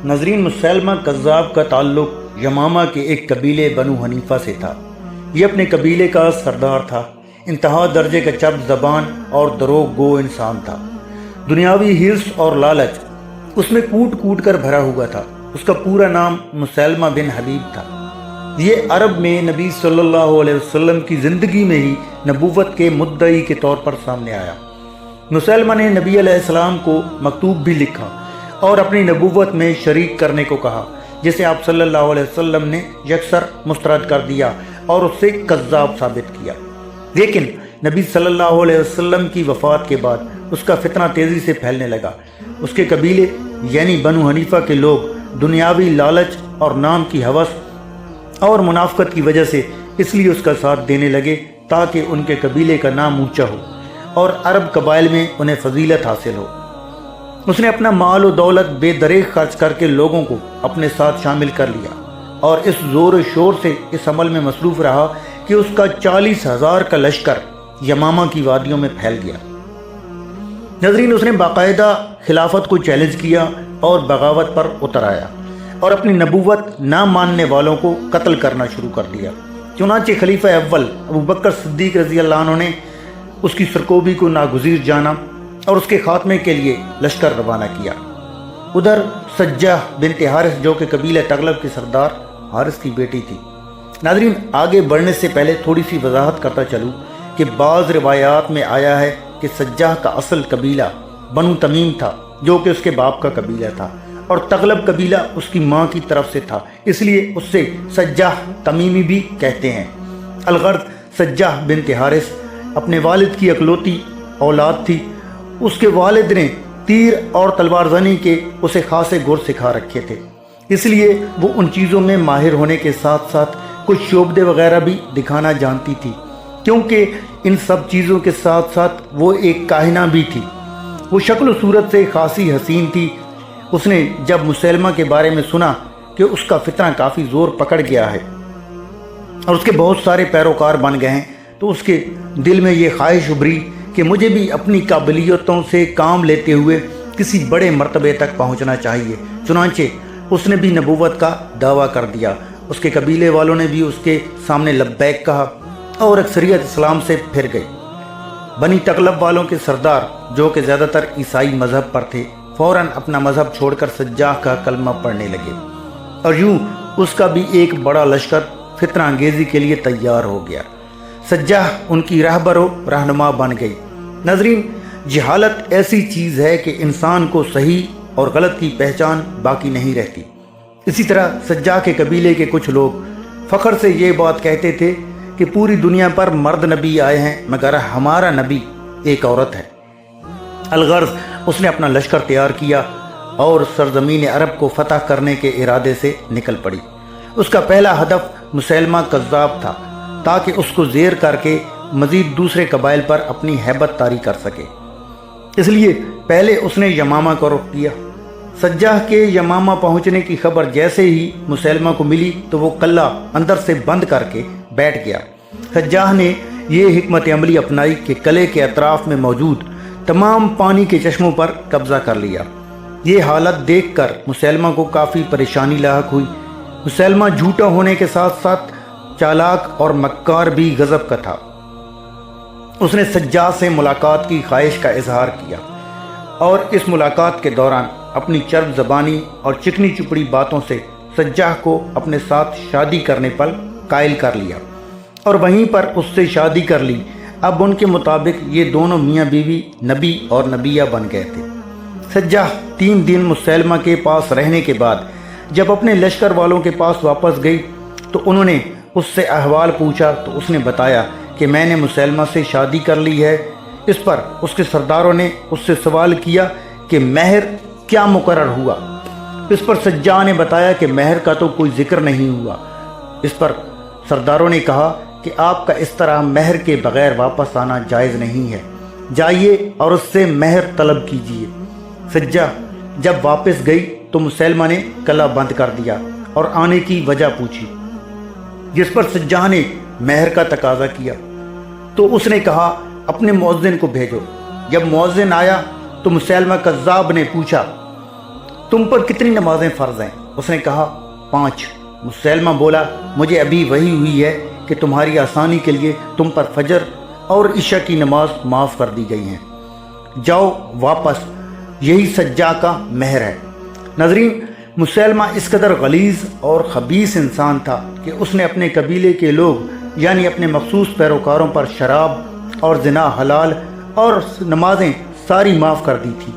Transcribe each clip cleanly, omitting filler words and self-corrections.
ناظرین، مسلمہ کذاب کا تعلق یمامہ کے ایک قبیلے بنو حنیفہ سے تھا۔ یہ اپنے قبیلے کا سردار تھا، انتہا درجے کا چپ زبان اور دروغ گو انسان تھا۔ دنیاوی حرص اور لالچ اس میں کوٹ کوٹ کر بھرا ہوا تھا۔ اس کا پورا نام مسلمہ بن حبیب تھا۔ یہ عرب میں نبی صلی اللہ علیہ وسلم کی زندگی میں ہی نبوت کے مدعی کے طور پر سامنے آیا۔ مسلمہ نے نبی علیہ السلام کو مکتوب بھی لکھا اور اپنی نبوت میں شریک کرنے کو کہا، جسے آپ صلی اللہ علیہ وسلم نے یکسر مسترد کر دیا اور اس سے کذاب ثابت کیا۔ لیکن نبی صلی اللہ علیہ وسلم کی وفات کے بعد اس کا فتنہ تیزی سے پھیلنے لگا۔ اس کے قبیلے یعنی بنو حنیفہ کے لوگ دنیاوی لالچ اور نام کی ہوس اور منافقت کی وجہ سے اس لیے اس کا ساتھ دینے لگے تاکہ ان کے قبیلے کا نام اونچا ہو اور عرب قبائل میں انہیں فضیلت حاصل ہو۔ اس نے اپنا مال و دولت بے دریغ خرچ کر کے لوگوں کو اپنے ساتھ شامل کر لیا اور اس زور و شور سے اس عمل میں مصروف رہا کہ اس کا 40,000 کا لشکر یمامہ کی وادیوں میں پھیل گیا۔ ناظرین، اس نے باقاعدہ خلافت کو چیلنج کیا اور بغاوت پر اتر آیا اور اپنی نبوت نہ ماننے والوں کو قتل کرنا شروع کر دیا۔ چنانچہ خلیفہ اول ابوبکر صدیق رضی اللہ عنہ نے اس کی سرکوبی کو ناگزیر جانا اور اس کے خاتمے کے لیے لشکر روانہ کیا۔ ادھر سجہ بنت حارث، جو کہ قبیلہ تغلب کے سردار حارث کی بیٹی تھی۔ ناظرین، آگے بڑھنے سے پہلے تھوڑی سی وضاحت کرتا چلوں کہ بعض روایات میں آیا ہے کہ سجہ کا اصل قبیلہ بنو تمیم تھا، جو کہ اس کے باپ کا قبیلہ تھا، اور تغلب قبیلہ اس کی ماں کی طرف سے تھا، اس لیے اس سے سجہ تمیمی بھی کہتے ہیں۔ الغرض سجہ بنت حارث اپنے والد کی اکلوتی اولاد تھی۔ اس کے والد نے تیر اور تلوار زنی کے اسے خاصے گر سکھا رکھے تھے، اس لیے وہ ان چیزوں میں ماہر ہونے کے ساتھ ساتھ کچھ شعبدے وغیرہ بھی دکھانا جانتی تھی، کیونکہ ان سب چیزوں کے ساتھ ساتھ وہ ایک کاہنہ بھی تھی۔ وہ شکل و صورت سے خاصی حسین تھی۔ اس نے جب مسلمہ کے بارے میں سنا کہ اس کا فتنہ کافی زور پکڑ گیا ہے اور اس کے بہت سارے پیروکار بن گئے ہیں، تو اس کے دل میں یہ خواہش ابھری کہ مجھے بھی اپنی قابلیتوں سے کام لیتے ہوئے کسی بڑے مرتبے تک پہنچنا چاہیے۔ چنانچہ اس نے بھی نبوت کا دعویٰ کر دیا۔ اس کے قبیلے والوں نے بھی اس کے سامنے لبیک کہا اور اکثریت اسلام سے پھر گئی۔ بنی تغلب والوں کے سردار، جو کہ زیادہ تر عیسائی مذہب پر تھے، فوراً اپنا مذہب چھوڑ کر سجاہ کا کلمہ پڑھنے لگے اور یوں اس کا بھی ایک بڑا لشکر فتنہ انگیزی کے لیے تیار ہو گیا۔ سجاہ ان کی رہبر و رہنما بن گئی۔ ناظرین، جہالت ایسی چیز ہے کہ انسان کو صحیح اور غلط کی پہچان باقی نہیں رہتی۔ اسی طرح سجاہ کے قبیلے کے کچھ لوگ فخر سے یہ بات کہتے تھے کہ پوری دنیا پر مرد نبی آئے ہیں مگر ہمارا نبی ایک عورت ہے۔ الغرض اس نے اپنا لشکر تیار کیا اور سرزمین عرب کو فتح کرنے کے ارادے سے نکل پڑی۔ اس کا پہلا ہدف مسلمہ کذاب تھا تاکہ اس کو زیر کر کے مزید دوسرے قبائل پر اپنی ہیبت طاری کر سکے۔ اس لیے پہلے اس نے یمامہ کا رخ کیا۔ سجاہ کے یمامہ پہنچنے کی خبر جیسے ہی مسلمہ کو ملی تو وہ قلعہ اندر سے بند کر کے بیٹھ گیا۔ سجاہ نے یہ حکمت عملی اپنائی کہ قلعے کے اطراف میں موجود تمام پانی کے چشموں پر قبضہ کر لیا۔ یہ حالت دیکھ کر مسلمہ کو کافی پریشانی لاحق ہوئی۔ مسلمہ جھوٹا ہونے کے ساتھ ساتھ چالاک اور مکار بھی غضب کا تھا۔ اس نے سجاہ سے ملاقات کی خواہش کا اظہار کیا اور اس ملاقات کے دوران اپنی چرب زبانی اور چکنی چپڑی باتوں سے سجاہ کو اپنے ساتھ شادی کرنے پر قائل کر لیا اور وہیں پر اس سے شادی کر لی۔ اب ان کے مطابق یہ دونوں میاں بیوی نبی اور نبیہ بن گئے تھے۔ سجاہ 3 دن مسلمہ کے پاس رہنے کے بعد جب اپنے لشکر والوں کے پاس واپس گئی تو انہوں نے اس سے احوال پوچھا تو اس نے بتایا کہ میں نے مسلمہ سے شادی کر لی ہے۔ اس پر اس کے سرداروں نے اس سے سوال کیا کہ مہر کیا مقرر ہوا؟ اس پر سجاہ نے بتایا کہ مہر کا تو کوئی ذکر نہیں ہوا۔ اس پر سرداروں نے کہا کہ آپ کا اس طرح مہر کے بغیر واپس آنا جائز نہیں ہے، جائیے اور اس سے مہر طلب کیجیے۔ سجاہ جب واپس گئی تو مسلمہ نے قلعہ بند کر دیا اور آنے کی وجہ پوچھی، جس پر سجاہ نے مہر کا تقاضا کیا تو اس نے کہا اپنے مؤذن کو بھیجو۔ جب مؤذن آیا تو مسلمہ کذاب نے پوچھا تم پر کتنی نمازیں فرض ہیں؟ اس نے کہا 5۔ مسیلمہ بولا مجھے ابھی وحی ہوئی ہے کہ تمہاری آسانی کے لیے تم پر فجر اور عشاء کی نماز معاف کر دی گئی ہیں، جاؤ واپس، یہی سجا کا مہر ہے۔ ناظرین، مسیلمہ اس قدر غلیظ اور خبیث انسان تھا کہ اس نے اپنے قبیلے کے لوگ یعنی اپنے مخصوص پیروکاروں پر شراب اور زنا حلال اور نمازیں ساری معاف کر دی تھی۔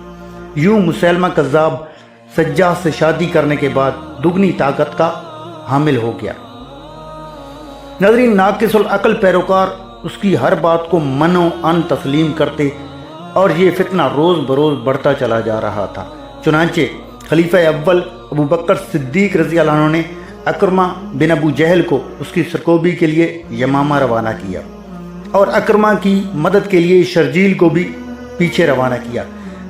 یوں مسیلمہ کذاب سجاد سے شادی کرنے کے بعد دگنی طاقت کا حامل ہو گیا۔ ناظرین، ناقص العقل پیروکار اس کی ہر بات کو من و ان تسلیم کرتے اور یہ فتنہ روز بروز بڑھتا چلا جا رہا تھا۔ چنانچہ خلیفہ اول ابو بکر صدیق رضی اللہ عنہ نے اکرمہ بن ابو جہل کو اس کی سرکوبی کے لیے یمامہ روانہ کیا اور اکرمہ کی مدد کے لیے شرجیل کو بھی پیچھے روانہ کیا،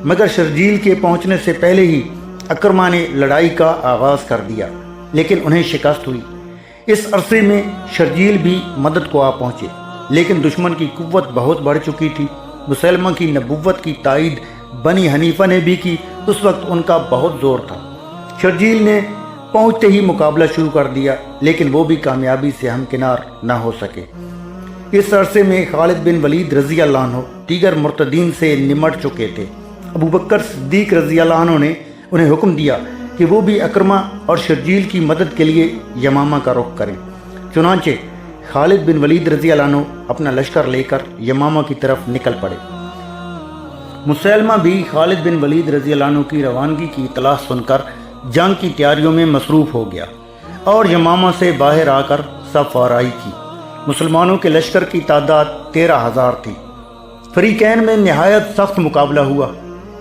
مگر شرجیل کے پہنچنے سے پہلے ہی اکرمہ نے لڑائی کا آغاز کر دیا، لیکن انہیں شکست ہوئی۔ اس عرصے میں شرجیل بھی مدد کو آ پہنچے، لیکن دشمن کی قوت بہت بڑھ چکی تھی۔ مسلمہ کی نبوت کی تائید بنی حنیفہ نے بھی کی، اس وقت ان کا بہت زور تھا۔ شرجیل نے پہنچتے ہی مقابلہ شروع کر دیا، لیکن وہ بھی کامیابی سے ہمکنار نہ ہو سکے۔ اس عرصے میں خالد بن ولید رضی اللہ عنہ دیگر مرتدین سے نمٹ چکے تھے۔ ابو بکر صدیق رضی اللہ عنہ نے انہیں حکم دیا کہ وہ بھی اکرمہ اور شرجیل کی مدد کے لیے یمامہ کا رخ کریں۔ چنانچہ خالد بن ولید رضی اللہ عنہ اپنا لشکر لے کر یمامہ کی طرف نکل پڑے۔ مسیلمہ بھی خالد بن ولید رضی اللہ عنہ کی روانگی کی اطلاع سن کر جنگ کی تیاریوں میں مصروف ہو گیا اور یمامہ سے باہر آ کر صف آرائی کی۔ مسلمانوں کے لشکر کی تعداد 13,000 تھی۔ فریقین میں نہایت سخت مقابلہ ہوا۔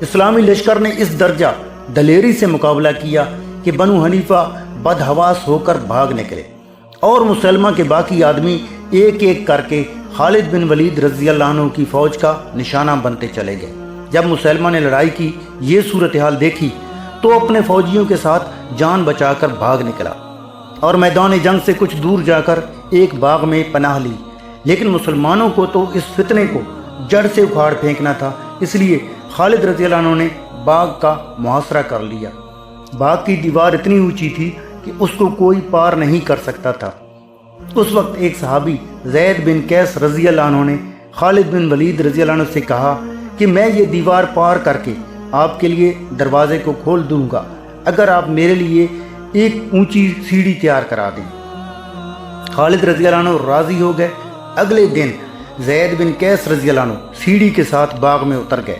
اسلامی لشکر نے اس درجہ دلیری سے مقابلہ کیا کہ بنو حنیفہ بدحواس ہو کر بھاگ نکلے اور مسلمہ کے باقی آدمی ایک ایک کر کے خالد بن ولید رضی اللہ عنہ کی فوج کا نشانہ بنتے چلے گئے۔ جب مسلمہ نے لڑائی کی یہ صورتحال دیکھی تو اپنے فوجیوں کے ساتھ جان بچا کر بھاگ نکلا اور میدان جنگ سے کچھ دور جا کر ایک باغ میں پناہ لی، لیکن مسلمانوں کو تو اس فتنے کو جڑ سے اکھاڑ پھینکنا تھا، اس لیے خالد رضی اللہ عنہ نے باغ کا محاصرہ کر لیا۔ باغ کی دیوار اتنی اونچی تھی کہ اس کو کوئی پار نہیں کر سکتا تھا۔ اس وقت ایک صحابی زید بن قیس رضی اللہ عنہ نے خالد بن ولید رضی اللہ عنہ سے کہا کہ میں یہ دیوار پار کر کے آپ کے لیے دروازے کو کھول دوں گا اگر آپ میرے لیے ایک اونچی سیڑھی تیار کرا دیں۔ خالد رضی اللہ عنہ راضی ہو گئے۔ اگلے دن زید بن قیس رضی اللہ عنہ سیڑھی کے ساتھ باغ میں اتر گئے۔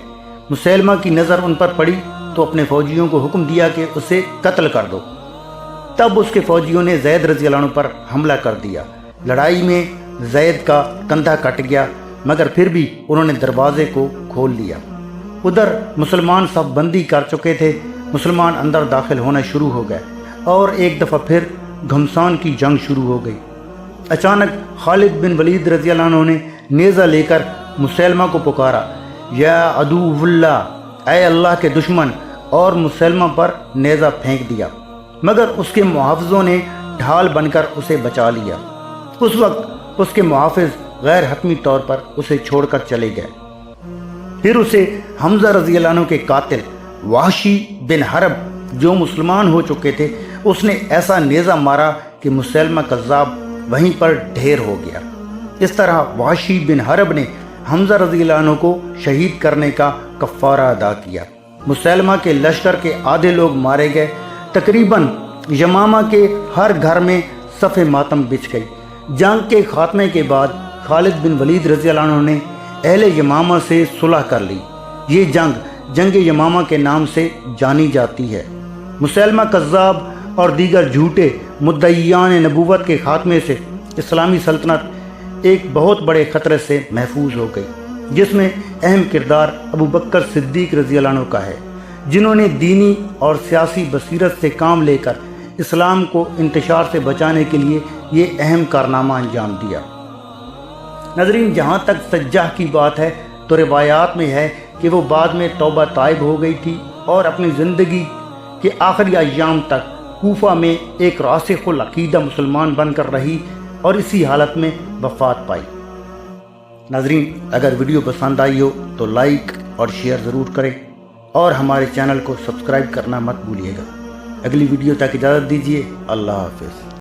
مسیلمہ کی نظر ان پر پڑی تو اپنے فوجیوں کو حکم دیا کہ اسے قتل کر دو۔ تب اس کے فوجیوں نے زید رضی اللہ عنہ پر حملہ کر دیا۔ لڑائی میں زید کا کندھا کٹ گیا، مگر پھر بھی انہوں نے دروازے کو کھول لیا۔ ادھر مسلمان صف بندی کر چکے تھے۔ مسلمان اندر داخل ہونا شروع ہو گئے اور ایک دفعہ پھر گھمسان کی جنگ شروع ہو گئی۔ اچانک خالد بن ولید رضی اللہ عنہ نے نیزہ لے کر مسیلمہ کو پکارا، یا عدو اللہ، اے اللہ کے دشمن، اور مسیلمہ پر نیزہ پھینک دیا، مگر اس کے محافظوں نے ڈھال بن کر اسے بچا لیا۔ اس وقت اس کے محافظ غیر حتمی طور پر اسے چھوڑ کر چلے گئے۔ پھر اسے حمزہ رضی اللہ عنہ کے قاتل وحشی بن حرب جو مسلمان ہو چکے تھے اس نے ایسا نیزہ مارا کہ مسیلمہ کذاب وہیں پر ڈھیر ہو گیا۔ اس طرح وحشی بن حرب نے حمزہ رضی اللہ عنہ کو شہید کرنے کا کفارہ ادا کیا۔ مسیلمہ کے لشکر کے آدھے لوگ مارے گئے۔ تقریباً یمامہ کے ہر گھر میں صف ماتم بچھ گئی۔ جنگ کے خاتمے کے بعد خالد بن ولید رضی اللہ عنہ نے اہل یمامہ سے صلح کر لی۔ یہ جنگ یمامہ کے نام سے جانی جاتی ہے۔ مسیلمہ کذاب اور دیگر جھوٹے مدعیان نبوت کے خاتمے سے اسلامی سلطنت ایک بہت بڑے خطرے سے محفوظ ہو گئی، جس میں اہم کردار ابو بکر صدیق رضی اللہ عنہ کا ہے، جنہوں نے دینی اور سیاسی بصیرت سے کام لے کر اسلام کو انتشار سے بچانے کے لیے یہ اہم کارنامہ انجام دیا۔ ناظرین، جہاں تک سجاح کی بات ہے تو روایات میں ہے کہ وہ بعد میں توبہ طائب ہو گئی تھی اور اپنی زندگی کے آخری ایام تک کوفہ میں ایک راسخ العقیدہ مسلمان بن کر رہی اور اسی حالت میں وفات پائی۔ ناظرین، اگر ویڈیو پسند آئی ہو تو لائک اور شیئر ضرور کریں اور ہمارے چینل کو سبسکرائب کرنا مت بھولیے گا۔ اگلی ویڈیو تک اجازت دیجیے، اللہ حافظ۔